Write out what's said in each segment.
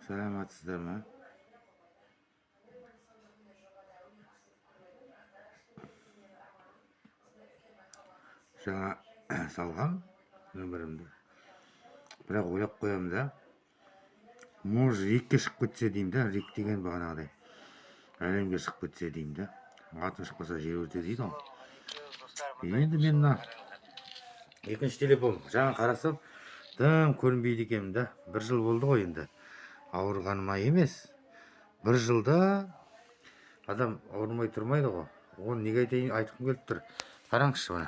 Саламатсыздар ма? Жаңа салғам нөмірімді. Бірақ ойлап қоямын да, может рекке шығып кетсе деймін да, рек деген бағанағыдай әлемге шығып кетсе деймін да. Атын шықпаса жер өрте дейді ғой. Енді мен мына екінші телефон жаңа қарасам тым көрінбейді екенмін да. Бір жыл болды ғой енді. Ауырғаныма емес. Бір жылда адам ауырмай тұрмайды ғой. Оны неге айтайын айтқым келіп тұр. Қараңызшы мына.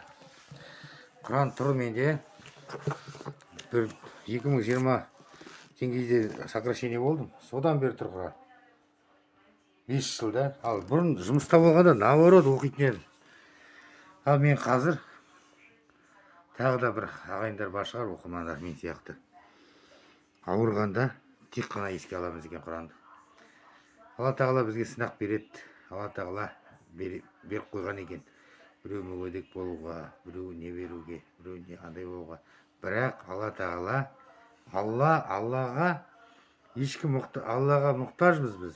Құран тұр менде. Бір 2020 теңгеде сокращение болдым. Содан бері тұр Құран. 5 жылда. Ал бұрын жұмыста болғанда наоборот оқитын едім. Ал мен қазір тағы да бір ағайындар бар шығар оқырмандар мен сияқты. Ауырғанда тек қана еске аламыз екен Құранды. Алла тағала бізге сынақ береді. Алла тағала беріп қойған екен. Біреу мүгедек болуға, біреу не беруге, біреу не андай болуға. Бірақ Алла тағала, Аллаға ешкім Аллаға мұқтажбыз біз.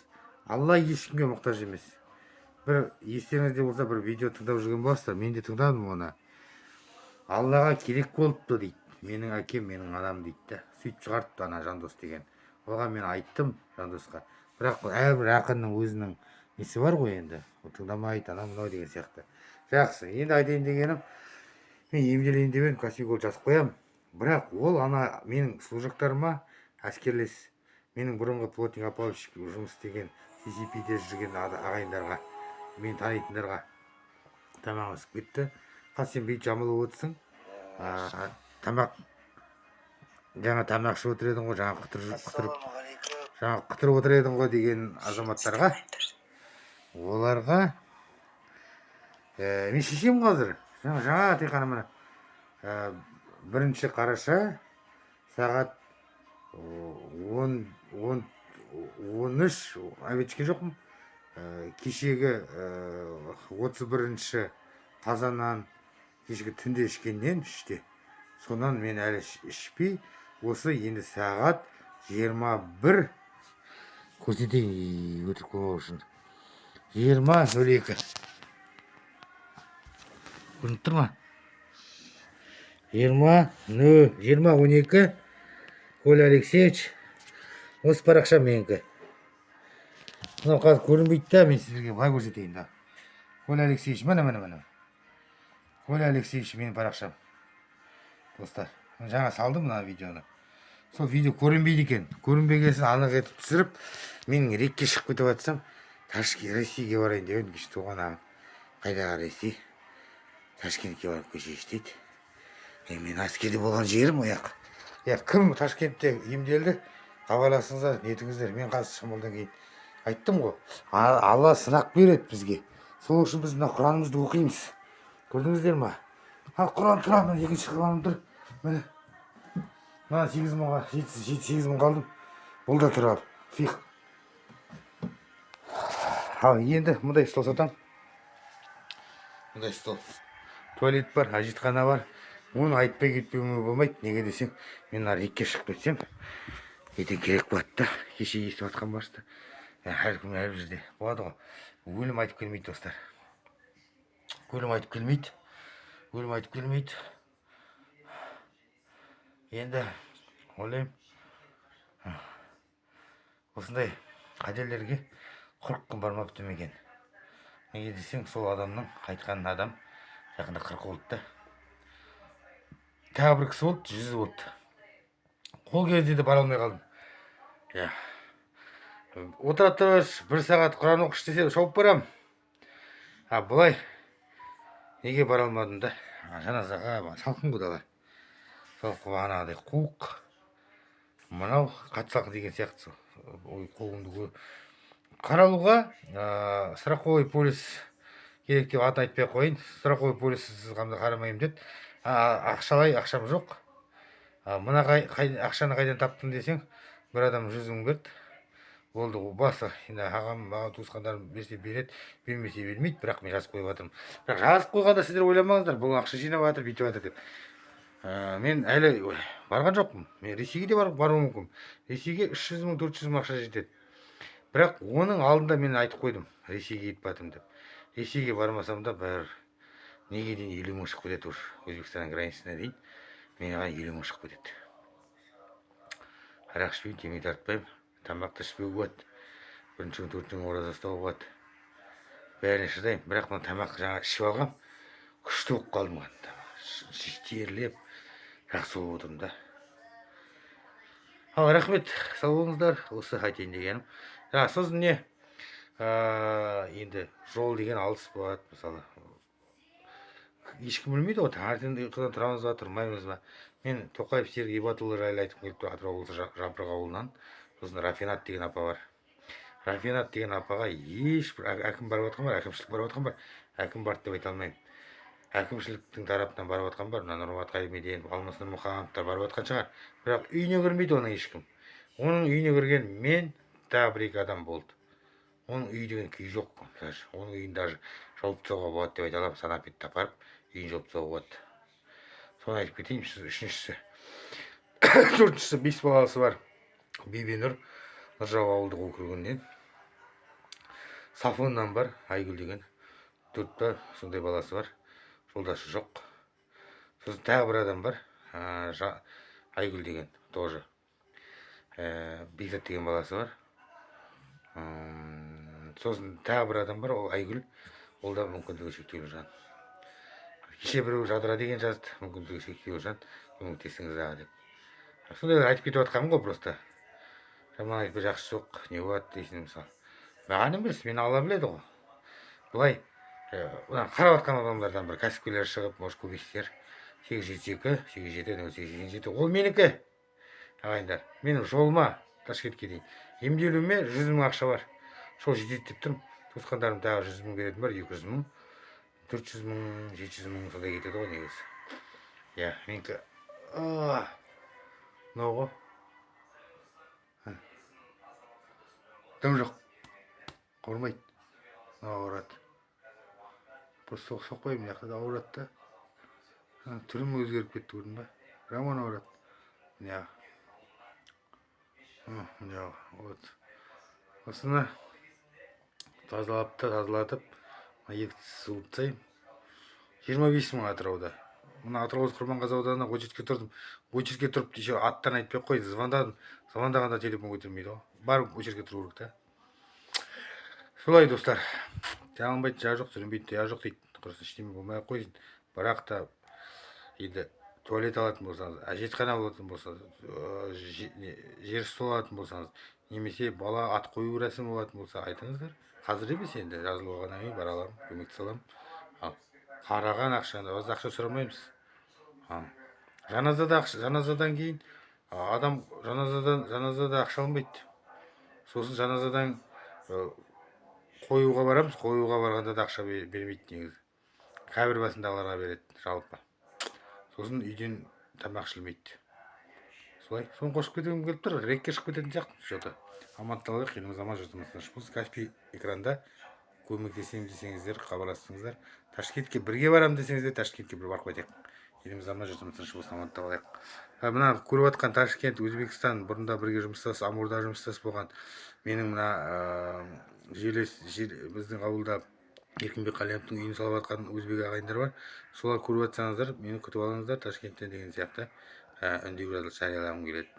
Алла ешкімге мұқтаж емес. Бір естеріңізде болса бір видео тыңдап жүрген боларсыздар. Мен де тыңдадым оны. Аллаға керек болыпты дейді. Менің әкем, менің анам дейді. Сөйтіп шығарыпты ана Жандос деген. Оған мен айттым Жандосқа. Бірақ әрбір ақынның өзінің несі бар ғой енді. Тыңдамайды, анау мынау деген сияқты. Жақсы. Енді айтайын дегенім, мен емделейін деп едім, космикол жазып қоямын. Бірақ ол ана менің служактарыма әскерлес, менің бұрынғы плотник ополчик жұмыс істеген CCP-де жүрген ағайындарға, мен танитындарға тамақ ісіп кетті. Сен бүйтіп жамылып отырсың. Жаңа тамақ ішіп отыр едің ғой, жаңа қытырып отыр едің ғой деген азаматтарға, оларға мен шешем қазір жаңа тек қана мына 1 қараша сағат 13 әбетшкен жоқпын. Кешегі 31 қазаннан кешегі түнде ішкеннен іште. Сонан мен әлі ішпей, осы енді сағат 21 көрсетейін өтірік болмау үшін. 20:02. Көрініп тұр ма? 20:12. Коля Алексеевич, осы парақша менікі. Мынау қазір көрінбейді да, мен сіздерге былай көрсетейін да. Коля Алексеевич, міне. Коля Алексеевич менің парақшам. Достар, жаңа салдым мына видеоны. Сол видео көрінбейді екен. Көрінбегесін анық етіп түсіріп, менің рекке шығып кетіп жатсам, Ресейге барайын деп едім. Туған ағам. Қайдағы Ресей? Ташкентке барып көшейші дейді. Мен әскерде болған жерім ояқ. Кім Ташкентте емделді? Хабарласыңыздар, нетіңіздер. Мен қазір шамалдан кейін айттым ғой. Алла сынақ береді бізге. Сол үшін біз мына Құранымызды оқимыз. Көрдіңіздер ма? Құран тұра, мен екінші Құраным тұр. Міне. Мына 8 мың қалдым. Бұл да тұр ал. Фих. Ал енді мұндай стол сатам. Мұндай стол. Туалет бар, әжетхана бар. Оны айтпай кетпеуіме болмайды. Неге десең, мен рекке шығып кетсем, ертең керек болады да. Кеше естіп жатқан барсыздар. Әркім әрбір жерде болады ғой. Өлім айтып келмейді, достар. Өлім айтып келмейді. Енді ойлаймын, осындай қателерге 40 күн бармапты екен. Неге десең, сол адамның айтқан адам жақында 40 болды да. Тағы бір кісі болды, 100 болды. Ол кезде де бара алмай қалдым. Отыра тұрыш, 1 сағат Құран оқыш десе, шауып барам. Бұлай неге бара алмадым да? Жаназаға салқын құдалар. Сол қуанағыдай қуық. Мынау қатсақ деген сияқты. Қолымды қаралуға страховой полис керек деп атын айтпай қойын. Страховой полиссіз қарамайым деді. Ақшам жоқ. Мына ақшаны қайдан таптың десең, бір адам 100 мың берді. Болды, басы. Енді ағам, маған туысқандарым берсе береді, бермесе бермейді. Бірақ мен жазып қойып жатырмын. Бірақ жазып қойғанда сіздер ойламаңыздар, бұл ақша жинап жатыр, бүйтіп жатыр деп. Мен әлі барған жоқпын. Мен Ресейге де баруым мүмкін. Ресейге 300 мың 400 мың ақша жетеді. Бірақ оның алдында мен айтып қойдым, Ресейге кетіп батым деп. Ресейге бармасам да бәрі неге дейін 50 мың шығып кетеді уже. Өзбекстанның границасына дейін маған 50 мың шығып кетеді. Арақ ішпеймін, темекі тартпаймын, тамақты ішпеуге болады. Бірінші күн, төртінші күн ораза ұстауға болады. Бәріне шыдаймын. Бірақ мына тамақты жаңа ішіп алғам, күшті болып қалдым. Терлеп, жақсы болып отырмын да. Ал рахмет, сау болыңыздар. Осы айтайын дегенім. Сосын не? Енді жол деген алыс болады, мысалы. Ешкім білмейді ғой, таңертең ұйқыдан тұрамыз ба, тұрмаймыз ба. Мен Тоқаев Серік Ибатұлы жайлы айтып келіп тұр, Атырау облысы Жапырық ауылынан. Сосын Рафинат деген апа бар. Рафинат деген апаға ешбір әкім барып жатқан бар, әкімшілік барып жатқан бар. Әкім барды деп айта алмаймын. Әкімшіліктің тарапынан барып жатқан бар. Нұрмат Қайымеден, Алмас Нұрмұхановтар барып жатқан шығар. Бірақ үйіне кірмейді оның ешкім. Оның үйіне кірген мен тағы бір екі адам болды. Оның үй деген күй жоқ. Оның үйін даже жауып тастауға болады деп айта аламын. Санапетті апарып, үйін жауып тастауға болады. Соны айтып кетейін. Үшіншісі, төртіншісі 5 баласы бар. Бибинұр, Нұржау ауылдық округінен. Сафоннан бар, Айгүл деген. 4 сондай баласы бар. Жолдашы жоқ. Сосын тағы бір адам бар. Айгүл деген тоже. Бекзат деген баласы бар. Сосын тағы бір адам бар, ол Айгүл. Ол да мүмкіндігі шектеулі жан. Кеше біреу Жадыра деген жазды, мүмкіндігі шектеулі жан, көмектесіңіз аға деп. Сондайлар айтып кетіп жатқаным ғой просто. Жаман айтпай жақсы жоқ, не болады дейсің мысалы. Маған емес, мені алла біледі ғой. Бұлай қарап жатқан адамдардан бір кәсіпкерлер шығып, может көмектесер. 872 87 08 ол менікі. Ағайындар, менің жолыма Ташкентке дейін емделуіме 100 мың ақша бар. Сол жетеді деп тұрмын. Туысқандарым тағы 100 мың беретін бар, 200 мың, 400 мың, 700 мың сондай кетеді ғой негізі. Иә, менікі мынау ғой. Дым жоқ. Қормайды. Мынау ауырады. Просто соқпаймын, мына жақта да ауырады да. Түрім өзгеріп кетті, көрдің ба? Рамон ауырады. Мына вот. Осыны тазалатып, егітті суытсайым. 25 мың Атырауда. Мына Атырау Құрманғазы ауданына очередке тұрдым. Очередке тұрып, еще аттан айтпай қой, звондағанда телефон көтермейді ғой. Барып очередке тұру керек та. Солай достар. Жаңылмайды, жа жоқ, сүрінбейді, я жоқ дейді. Құрысы ештеме болмай қойсын. Бірақ та енді туалет алатын болсаңыз, әжетхана болатын болсаңыз, жер стол алатын болсаңыз, немесе бала ат қою рәсімі болатын болса, айтыңыздар. Қазір емес енді, жазылып алғаннан кейін бара аламын, көмекті саламын. Қараған ақшаны, аз ақша сұрамаймыз. Жаназадан кейін адам жаназада ақша алмайды. Сосын жаназадан қоюға барамыз, қоюға барғанда да ақша бермейді негізі. Қабір басындағыларға береді жалпы. Сосын үйден тамақ ішілмейді. Солай, соны қосып кеткім келіп тұр, рекке шығып кететін сияқты что-то. Аман-таулық, еліміз аман, жұртымыз тыныш болсын. Каспий экранда көмектесемін десеңіздер, хабарласыңыздар. Ташкентке бірге барам десеңіздер, Ташкентке бір барып қайтайық. Еліміз аман, жұртымыз тыныш болсын, аман-таулық. Мына көріп жатқан Ташкент, Өзбекстан бұрында бірге жұмыстас, Амурда жұмыстас болған. Менің мына біздің ауылда Еркінбек Қалиевтің үйін салып жатқан өзбек ағайындар бар. Солар көріп жатсаңыздар, мені күтіп алыңыздар Ташкенттен деген сияқты үндеу жариялағым келеді.